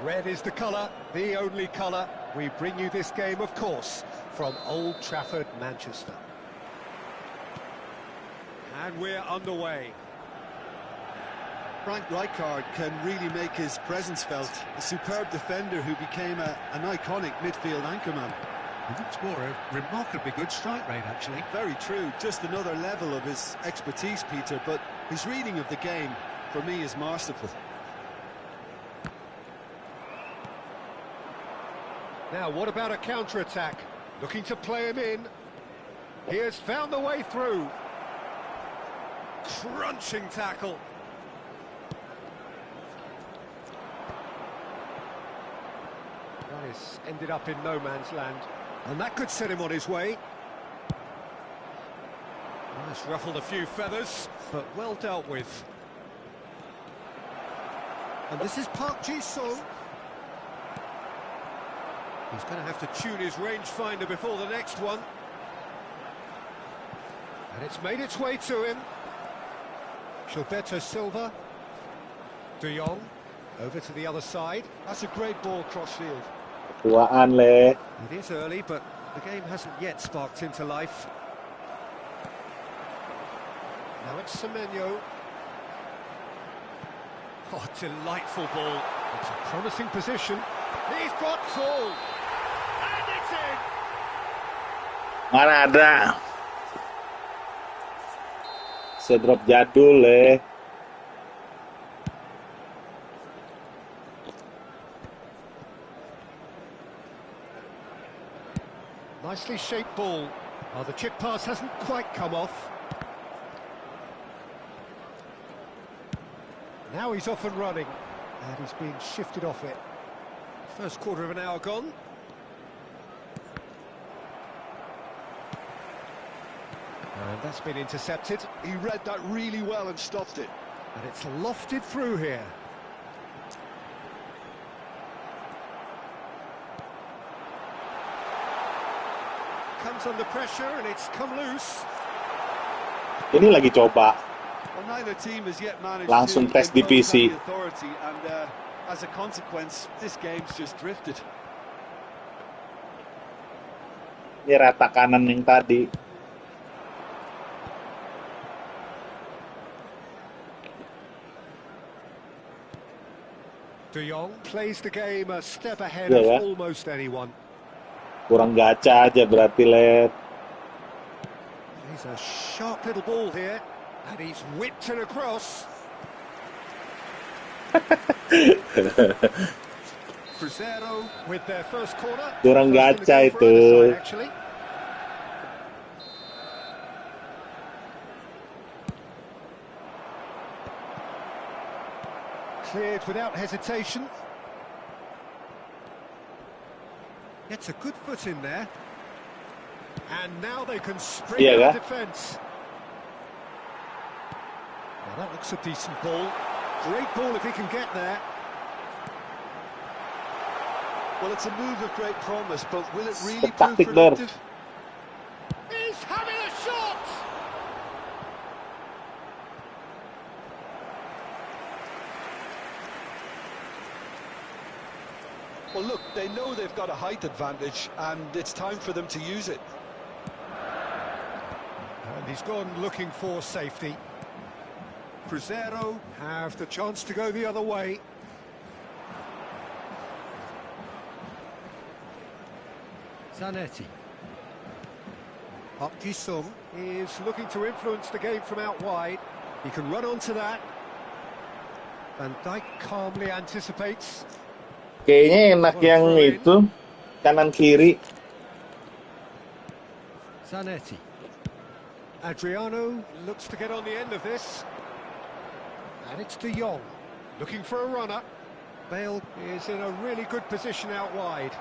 Red is the colour, the only colour. We bring you this game, of course, from Old Trafford, Manchester. And we're underway. Frank Rijkaard can really make his presence felt. A superb defender who became an iconic midfield anchorman. And that's more a remarkably good strike rate, actually. Very true. Just another level of his expertise, Peter, but his reading of the game, for me, is masterful. Now, what about a counter-attack? Looking to play him in. He has found the way through. Crunching tackle. Well, he's ended up in no man's land. And that could set him on his way. Well, it's ruffled a few feathers, but well dealt with. And this is Park Ji-sung. He's going to have to tune his rangefinder before the next one. And it's made its way to him. Gilberto Silva. De Jong. Over to the other side. That's a great ball cross-field. It is early, but the game hasn't yet sparked into life. Now it's Semenyo. Oh, delightful ball. It's a promising position. He's got full. And it's in. Mana ada. Sedrop jadul Nicely shaped ball. Oh, the chip pass hasn't quite come off. Now he's off and running. And he's being shifted off it. First quarter of an hour gone. And that's been intercepted. He read that really well and stopped it. And it's lofted through here. Comes under pressure and it's come loose. Ini lagi coba. Well, neither team has yet managed Langsung to tes di impose PC. the authority, and as a consequence, this game's just drifted. Ini rata kanan yang tadi. De Jong plays the game a step ahead Yeah, of yeah. almost anyone. Kurang gacha aja berarti, Let. He's a sharp little ball here, and he's whipped it across. Cruzeiro with their first corner. Kurang First in the gacha game for itu. either side, actually. Cleared without hesitation. Gets a good foot in there. And now they can spring Yeah, out yeah. defence. Now that looks a decent ball. Great ball if he can get there. Well, it's a move of great promise, but will it really prove Tactic there. productive? He's having a shot! Well, look, they know they've got a height advantage, and it's time for them to use it. And he's gone looking for safety. Cruzeiro have the chance to go the other way. Zanetti. Park Ji-sung is looking to influence the game from out wide. He can run onto that. Van Dijk calmly anticipates. Kayaknya enak yang itu kanan kiri. Zanetti. Adriano looks to get on the end of this. And it's De Jong, looking for a runner. Bale is in a really good position out wide.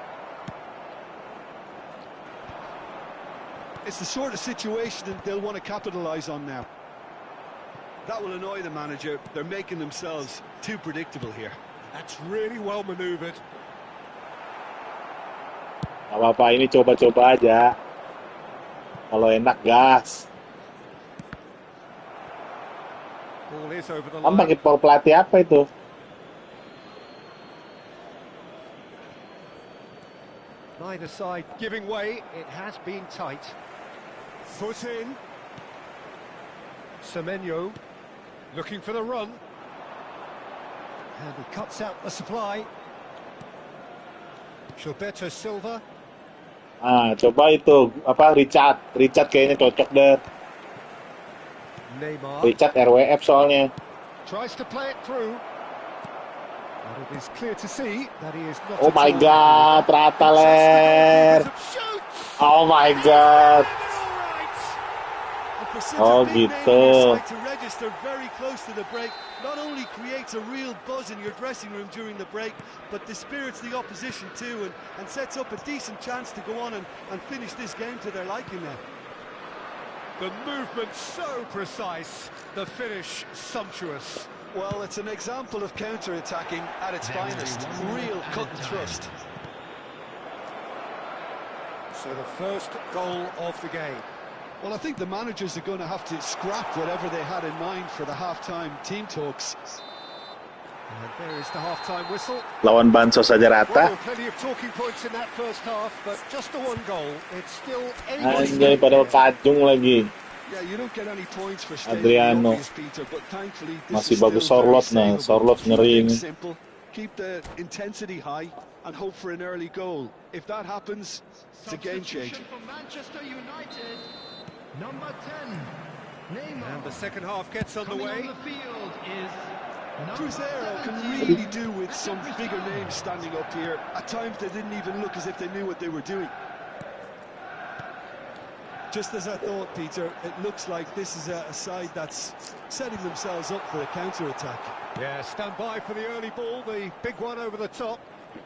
It's the sort of situation that they'll want to capitalise on now. That will annoy the manager. They're making themselves too predictable here. That's really well manoeuvred. Gak apa-apa, ini coba-coba aja. Kalau enak, gas. Ball is over the Kamu line. pakai power pelatih apa itu? Neither side giving way. It has been tight. Foot in. Semenyo looking for the run. And he cuts out the supply. Gilberto Silva. Coba itu apa Richard kayaknya cocok deh. Neymar. Richard RWF soalnya. Tries to play it through. But it is clear to see that he is not. Oh my God, Rataler. Oh my God. Oh gitu. To register very close to the break not only creates a real buzz in your dressing room during the break, but dispirits the opposition too, and sets up a decent chance to go on and finish this game to their liking now. The movement so precise, the finish sumptuous. Well, it's an example of counter-attacking at its finest. Real cut and thrust. So the first goal of the game. Well, I think the managers are going to have to scrap whatever they had in mind for the half-time team talks. And there is the half-time whistle. Lawan Bansos saja rata. Well, plenty of talking points in that first half, but just the one goal. It's still Anjay, padahal kacung lagi. Yeah, you don't get any points for staying Adriano. obvious, Peter, but thankfully this Masih is bagus still very Sorloth nah. savable. Sorloth ngeri Keep ini. things simple, keep the intensity high, and hope for an early goal. If that happens, it's a game changer. From Manchester United, number 10, Neymar. And the second half gets underway. On the field is Cruzeiro can really do with some bigger names standing up here. At times they didn't even look as if they knew what they were doing. Just as I thought, Peter, it looks like this is a side that's setting themselves up for a counter-attack. Yeah, stand by for the early ball, the big one over the top.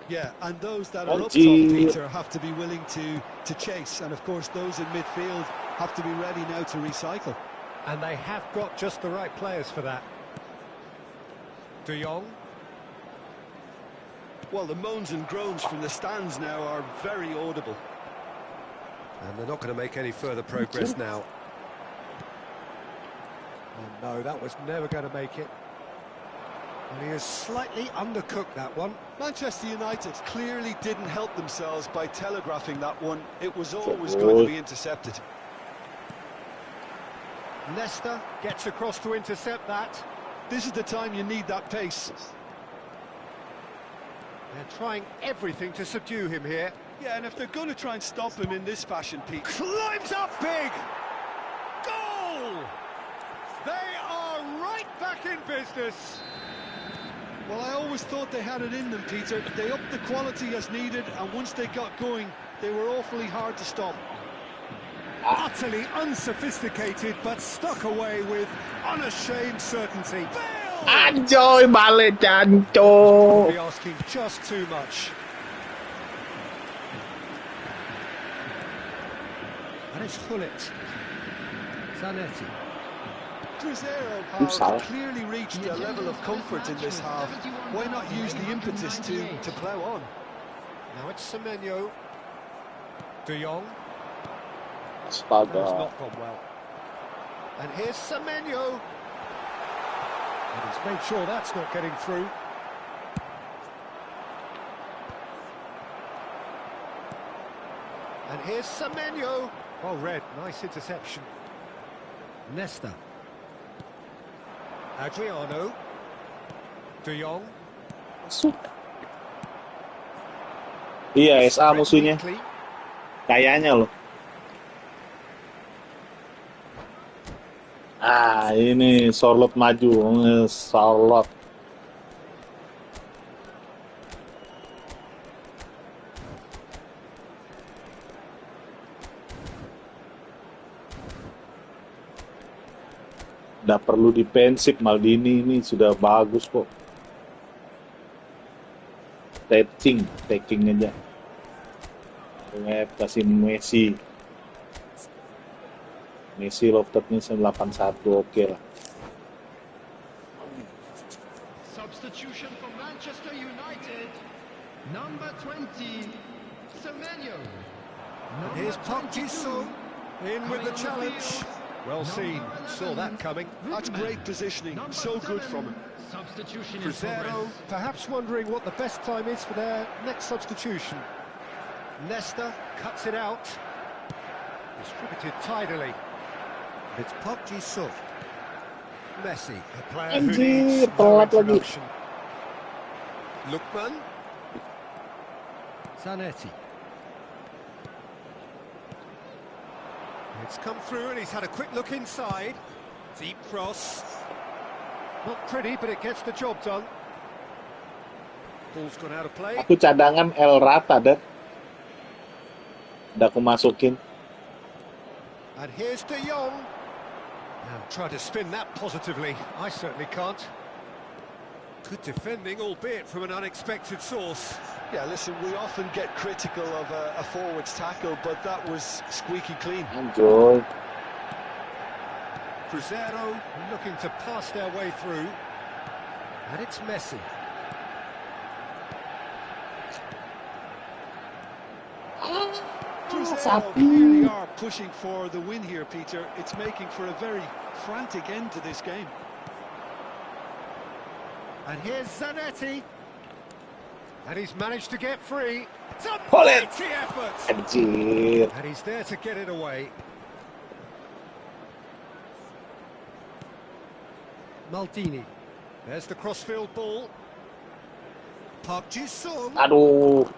Yeah, and those that are up top, gee. Peter, have to be willing to chase. And of course, those in midfield have to be ready now to recycle. And they have got just the right players for that. De Jong. Well, the moans and groans from the stands now are very audible. And they're not going to make any further progress now. Oh no, that was never going to make it. And he has slightly undercooked that one. Manchester United clearly didn't help themselves by telegraphing that one. It was always going to be intercepted. Nesta gets across to intercept that. This is the time you need that pace. They're trying everything to subdue him here. Yeah, and if they're going to try and stop him in this fashion, Pete... Climbs up big! Goal! They are right back in business. Well, I always thought they had it in them, Peter. They upped the quality as needed, and once they got going, they were awfully hard to stop. Utterly unsophisticated, but stuck away with unashamed certainty. Anjoy balik Janco. Probably asking just too much. And it's Hullet. Zanetti. Cruzeiro have clearly reached a level of comfort in this half. Why not use the impetus to plough on? Now it's Semenyo. De Jong. Astaga. That's not gone well. And here's Semenyo. And he's made sure that's not getting through. And here's Semenyo. Well read, nice interception. Nesta. Adriano. De Jong. Iya, SA musuhnya. Kayaknya loh. Ini Sorloth maju, Sorloth. Udah perlu defensif, Maldini ini sudah bagus kok. Taking aja. Kasih Messi. Messi loftetnya 81, oke lah. Substitution for Manchester United, number 20, Semenyo. Here's Park Ji-sung in with the challenge. Well seen, saw that coming. That's great positioning, so good from him. Cruzeiro perhaps wondering what the best time is for their next substitution. Leicester cuts it out. Distributed tidily. It's Park Ji-sung. Messi, a player who needs no introduction. Lookman. Zanetti. It's come through and he's had a quick look inside. Deep cross. Not pretty, but it gets the job done. Ball's gone out of play. Aku cadangan El Rata, Dad. Udah aku masukin. And here's De Jong. Now try to spin that positively. I certainly can't. Good defending, albeit from an unexpected source. Yeah, listen, we often get critical of a forward's tackle, but that was squeaky clean. Anjol. Cruzeiro looking to pass their way through. And it's Messi. Cruzeiro really are pushing for the win here, Peter. It's making for a very frantic end to this game. And here's Zanetti. And he's managed to get free. It's a Pull it. mighty effort. Anjir. And he's there to get it away. Maldini. There's the crossfield ball. Park Ji-sung. Aduh.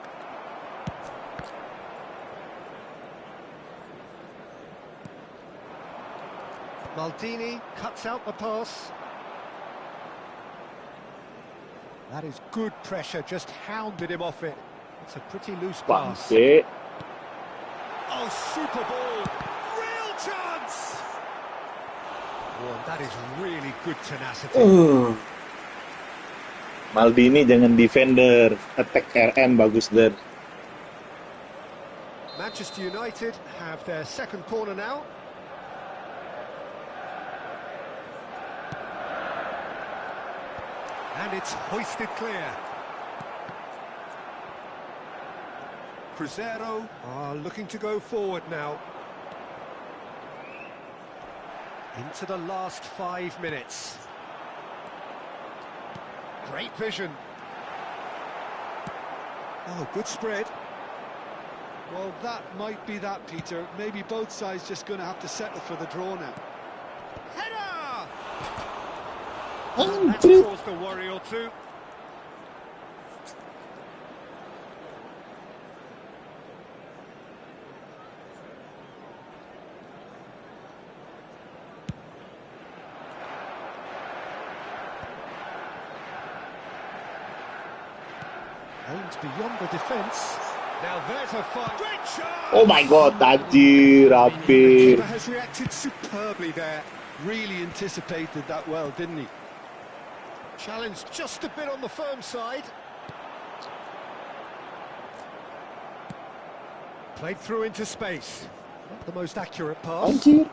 Maldini cuts out the pass. That is good pressure, just hounded him off it. It's a pretty loose pass. Bangke. Oh, super ball. Real chance. Oh, that is really good tenacity. Maldini jangan defender, attack RM bagus der. Manchester United have their second corner now. And it's hoisted clear. Cruzeiro are looking to go forward now. Into the last 5 minutes. Great vision. Oh, good spread. Well, that might be that, Peter. Maybe both sides just going to have to settle for the draw now. Header! That's caused a worry or two. Aimed beyond the defence. Now there's a fight. Great shot! Oh my god, anjir, The hampir. keeper has reacted superbly there. Really anticipated that well, didn't he? Challenged just a bit on the firm side. Played through into space. Not the most accurate pass. Anjir.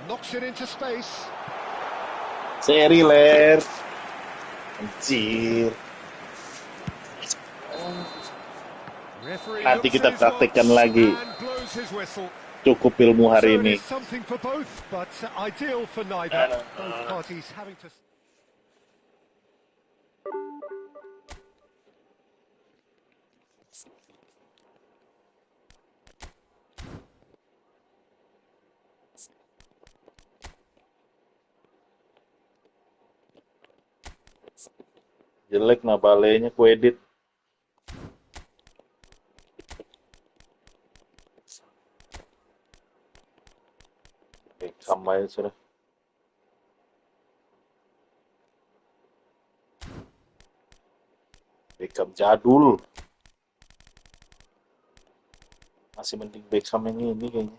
Knocks it into space. Seri ler. Anjir. Referee Nanti looks kita at his praktekkan watch lagi. and blows his whistle. Cukup ilmu hari So it ini. is something for both, but ideal for neither. Both parties having to... Jelek nah balenya ku edit. Sampai sudah. Beckham jadul. Masih mending Beckham yang ini kayaknya.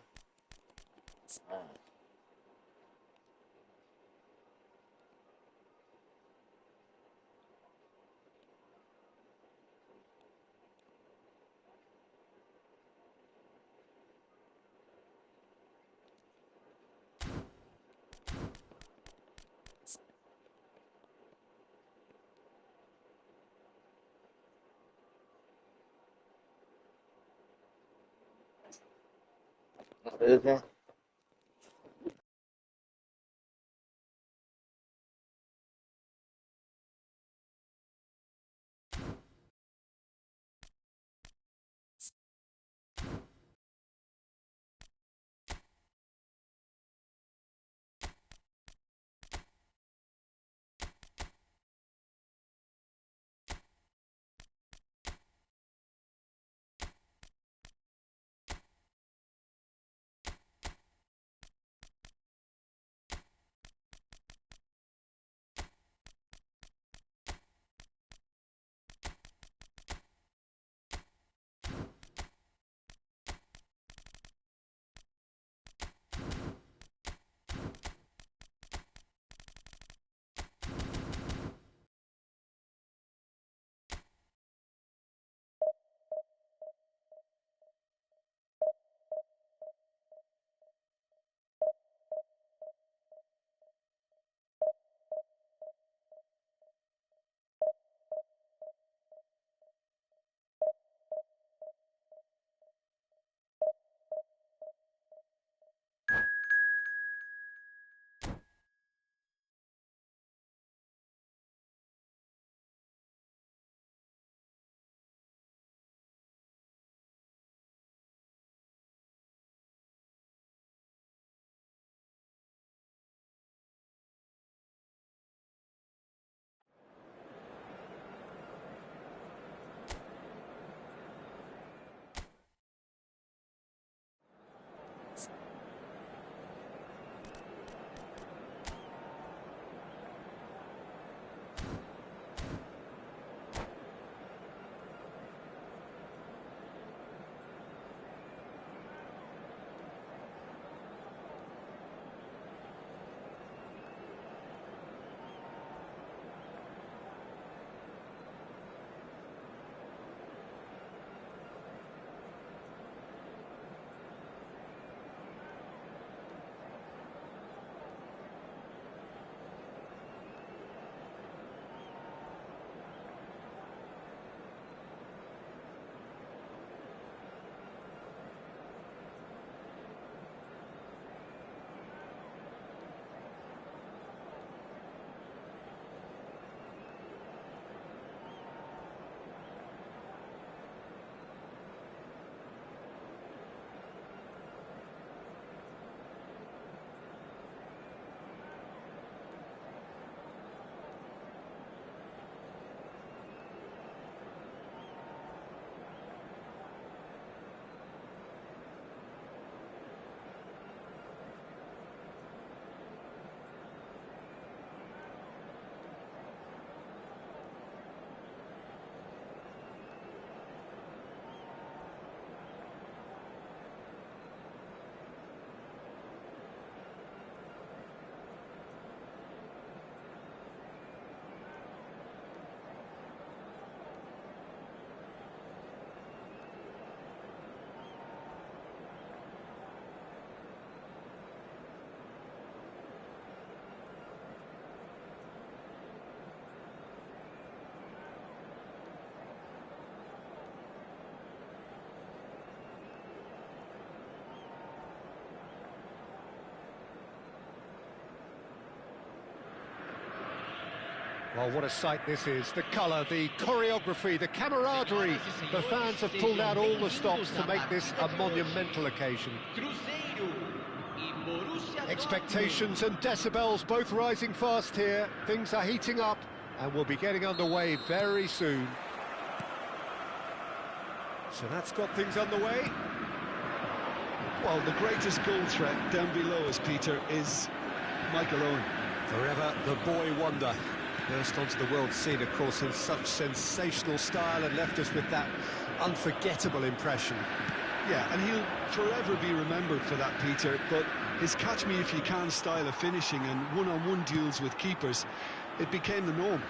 Nah. Okay. Well, what a sight this is. The colour, the choreography, the camaraderie. The fans have pulled out all the stops to make this a monumental occasion. Expectations and decibels both rising fast here. Things are heating up and we'll be getting underway very soon. So that's got things underway. Well, the greatest goal threat down below us, Peter, is Michael Owen. Forever the boy wonder. Burst onto the world scene, of course, in such sensational style and left us with that unforgettable impression. Yeah, and he'll forever be remembered for that, Peter, but his catch-me-if-you-can style of finishing and one-on-one duels with keepers, it became the norm.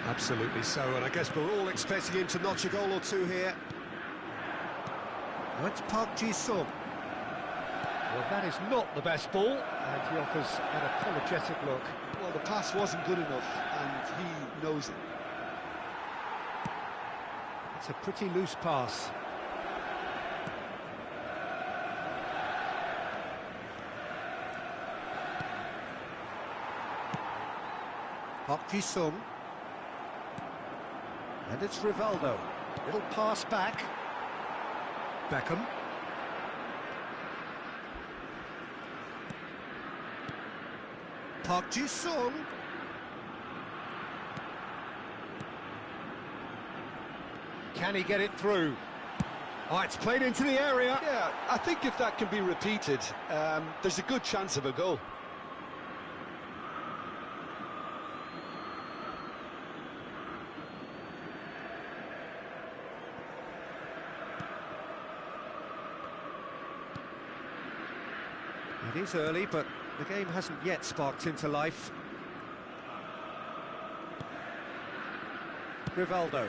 Absolutely so, and I guess we're all expecting him to notch a goal or two here. That's Park Ji-sung. Well, that is not the best ball, and he offers an apologetic look. Well, the pass wasn't good enough, and he knows it. It's a pretty loose pass. Park Ji-sung. And it's Rivaldo. Little pass back. Beckham. Park Ji-sung. Can he get it through? Oh, it's played into the area. Yeah, I think if that can be repeated, there's a good chance of a goal. It is early, but the game hasn't yet sparked into life. Rivaldo.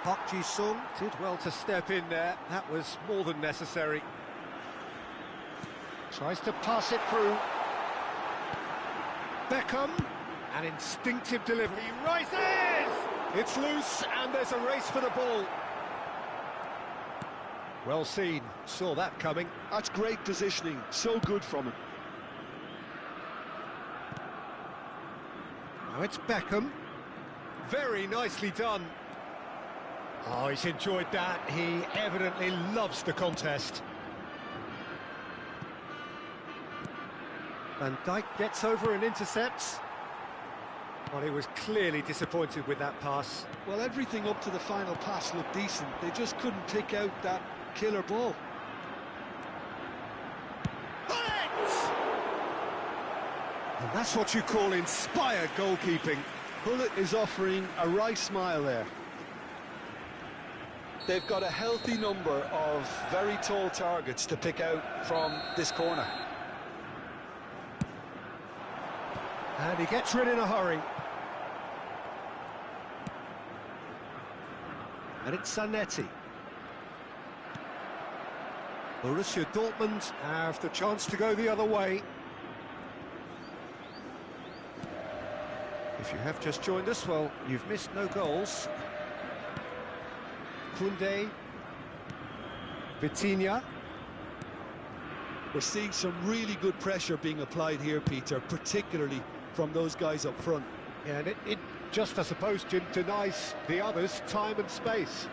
Park Ji-sung did well to step in there. That was more than necessary. Tries to pass it through. Beckham. An instinctive delivery. He rises! It's loose, and there's a race for the ball. Well seen, saw that coming. That's great positioning, so good from him. Now it's Beckham. Very nicely done. Oh, he's enjoyed that. He evidently loves the contest. Van Dijk gets over and intercepts. Well, he was clearly disappointed with that pass. Well, everything up to the final pass looked decent. They just couldn't pick out that killer ball. And that's what you call inspired goalkeeping. Hullet is offering a wry smile there. They've got a healthy number of very tall targets to pick out from this corner. And he gets rid in a hurry. And it's Zanetti. Borussia Dortmund have the chance to go the other way. If you have just joined us, well, you've missed no goals. Koundé, Vitinha. We're seeing some really good pressure being applied here, Peter, particularly from those guys up front. Yeah, and it just, I suppose, Jim, denies the others time and space.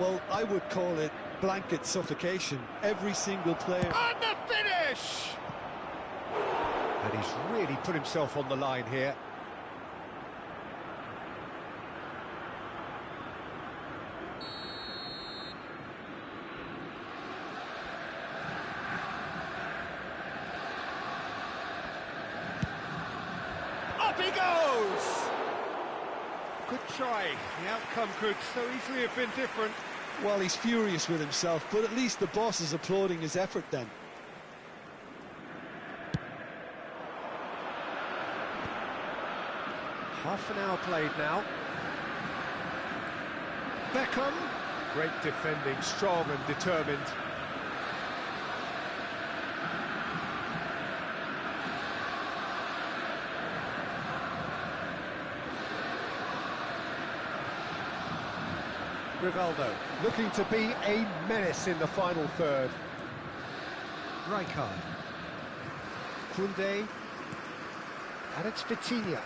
Well, I would call it blanket suffocation. Every single player... And the finish! And he's really put himself on the line here. Up he goes! Good try. The outcome could so easily have been different. Well, he's furious with himself, but at least the boss is applauding his effort then. Half an hour played now. Beckham. Great defending, strong and determined. Rivaldo looking to be a menace in the final third. Rijkaard. Koundé. And it's Vitinha.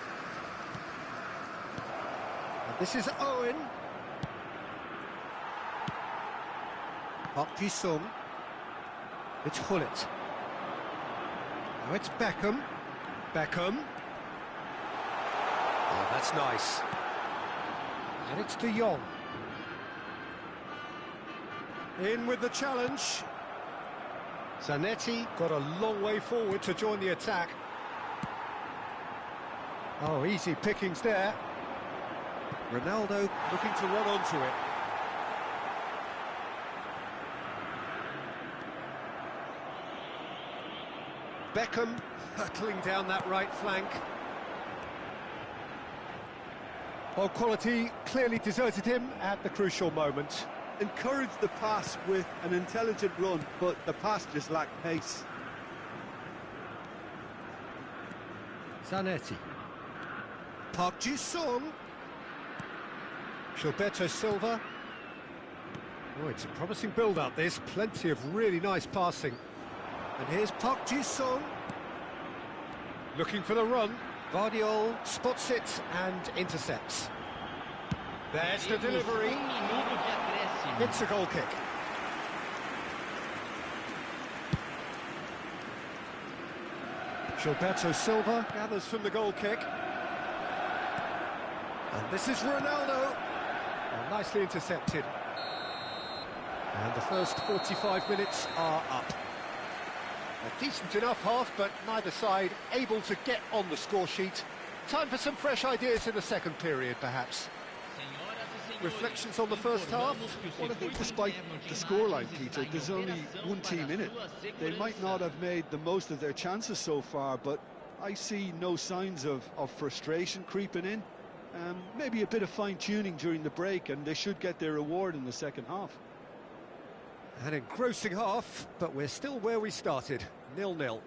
And this is Owen. Park Ji-sung. It's Hullet. Now it's Beckham. Beckham. Oh, that's nice. And it's De Jong. In with the challenge. Zanetti got a long way forward to join the attack. Oh, easy pickings there. Ronaldo looking to run onto it. Beckham hurtling down that right flank. Well, quality clearly deserted him at the crucial moment. Encouraged the pass with an intelligent run, but the pass just lacked pace. Zanetti. Park Ji-sung. Gilberto Silva. Oh, it's a promising build-up, this. Plenty of really nice passing. And here's Park Ji-sung. Looking for the run. Vardiol spots it and intercepts. There's the delivery. It's a goal kick. Gilberto Silva gathers from the goal kick. And this is Ronaldo. Well, nicely intercepted. And the first 45 minutes are up. A decent enough half, but neither side able to get on the score sheet. Time for some fresh ideas in the second period, perhaps. Reflections on the first half? Well, I think despite the scoreline, Peter, there's only one team in it. They might not have made the most of their chances so far, but I see no signs of frustration creeping in. Maybe a bit of fine-tuning during the break, and they should get their reward in the second half. An engrossing half, but we're still where we started, 0-0.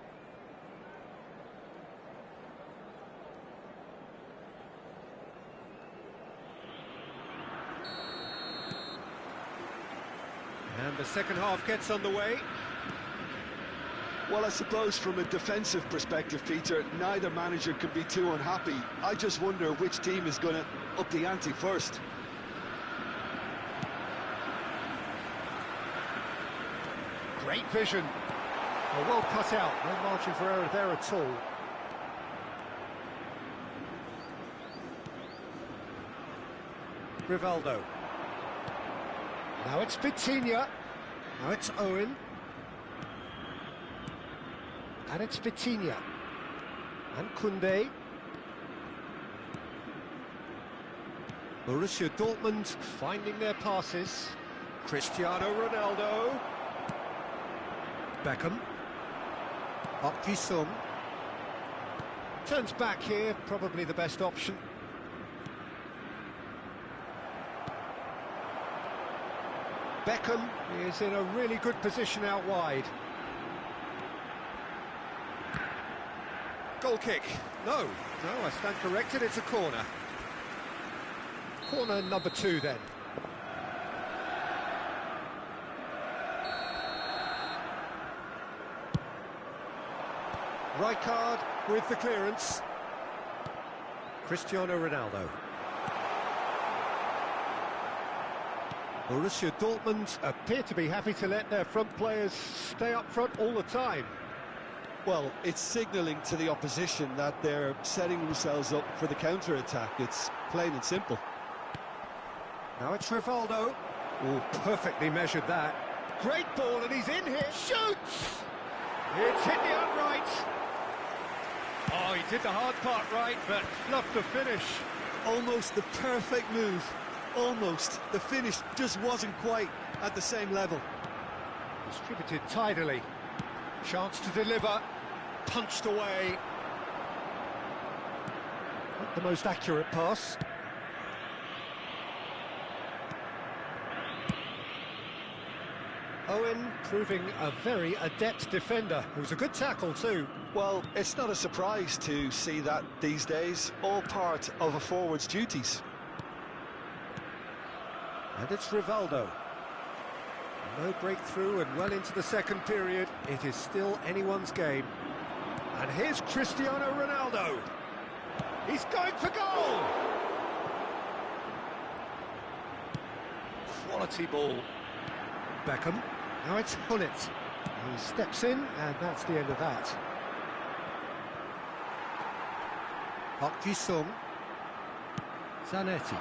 And the second half gets underway. Well, I suppose from a defensive perspective, Peter, neither manager can be too unhappy. I just wonder which team is going to up the ante first. Great vision. Well cut out, no margin for error there at all. Rivaldo. Now it's Vitinha. Now it's Owen. And it's Vitinha. And Koundé. Borussia Dortmund finding their passes. Cristiano Ronaldo. Beckham. Park Ji-sung. Turns back here, probably the best option. Beckham is in a really good position out wide. Goal kick. No, I stand corrected, it's a corner. Corner number 2 then. Rijkaard with the clearance. Cristiano Ronaldo. Borussia Dortmund appear to be happy to let their front players stay up front all the time. Well, it's signalling to the opposition that they're setting themselves up for the counter-attack. It's plain and simple. Now it's Rivaldo. Oh, perfectly measured that. Great ball, and he's in here. Shoots! It's hit the upright. Oh, he did the hard part right, but fluffed the finish. Almost the perfect move. Almost. The finish just wasn't quite at the same level. Distributed tidily. Chance to deliver. Punched away. Not the most accurate pass. Owen proving a very adept defender. It was a good tackle too. Well, it's not a surprise to see that these days. All part of a forward's duties. And it's Rivaldo. No breakthrough and well into the second period. It is still anyone's game. And here's Cristiano Ronaldo. He's going for goal. Quality ball. Beckham. Now it's Hullet. He steps in, and that's the end of that. Park Ji-sung. Zanetti.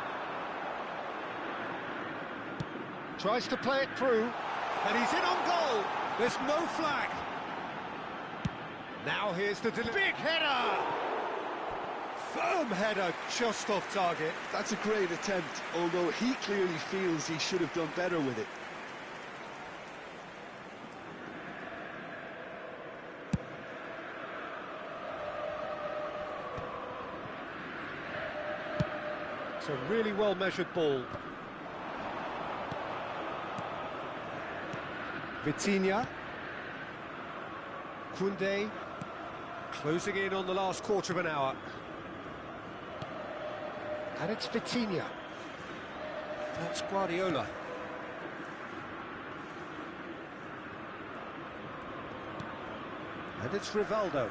Tries to play it through, and he's in on goal. There's no flag. Now here's the big header. Firm header, just off target. That's a great attempt, although he clearly feels he should have done better with it. It's a really well-measured ball. Vitinha. Koundé. Closing in on the last quarter of an hour. And it's Vitinha. That's Guardiola. And it's Rivaldo.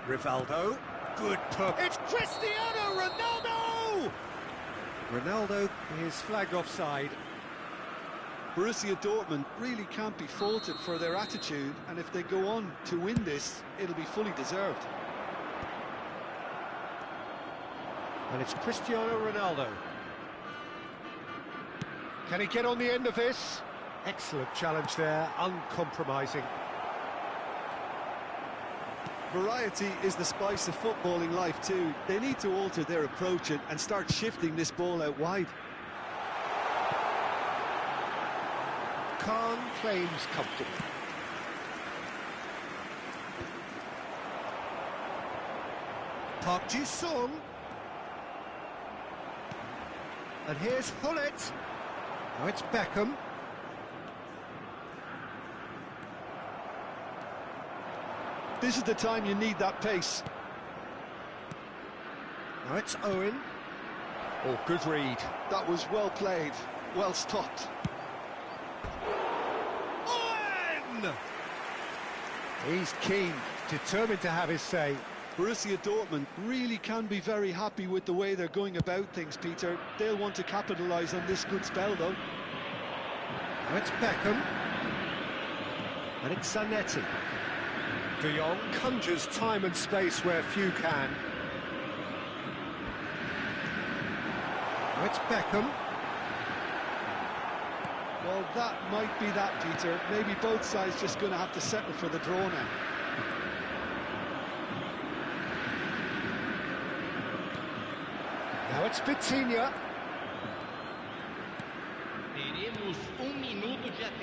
Rivaldo. Good puck. It's Cristiano Ronaldo! Ronaldo is flagged offside. Borussia Dortmund really can't be faulted for their attitude, and if they go on to win this, it'll be fully deserved. And it's Cristiano Ronaldo. Can he get on the end of this? Excellent challenge there, uncompromising. Variety is the spice of footballing life too. They need to alter their approach and start shifting this ball out wide. Khan claims comfortably. Park Ji-sung. And here's Hullet. Now it's Beckham. This is the time you need that pace. Now it's Owen. Oh, good read. That was well played, well stopped. Owen! He's keen, determined to have his say. Borussia Dortmund really can be very happy with the way they're going about things, Peter. They'll want to capitalise on this good spell, though. Now it's Beckham. And it's Zanetti. De Jong conjures time and space where few can. Now it's Beckham. Well, that might be that, Peter. Maybe both sides just going to have to settle for the draw now. Now it's Vitinha.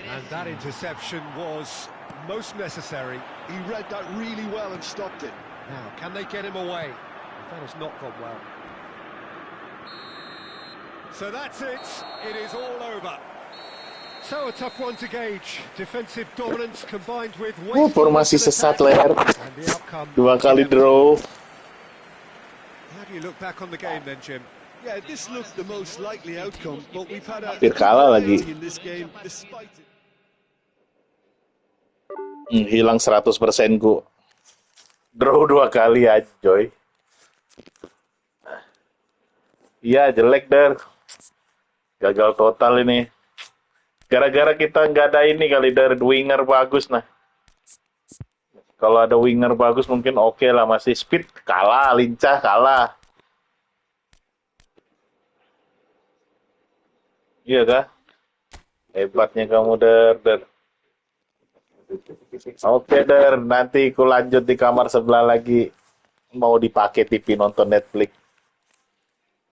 And that interception was most necessary. He read that really well and stopped it. Now, can they get him away? That has not gone well. So that's it. It is all over. So a tough one to gauge. Defensive dominance combined with Formasi sesat ler. and the outcome. 2 kali draw. How do you look back on the game then, Jim? Yeah, this looked the most likely outcome, but we've had a Hampir kalah lagi. in this game despite it. Hilang 100% ku. Draw 2 kali aja, Joy. Iya, jelek, Der. Gagal total ini. Gara-gara kita nggak ada ini kali, Der. Winger bagus, nah. Kalau ada winger bagus mungkin oke lah. Masih speed, kalah. Lincah, kalah. Iya kah? Hebatnya kamu, Der. Oke, Der. Nanti ku lanjut di kamar sebelah lagi. Mau dipakai TV nonton Netflix.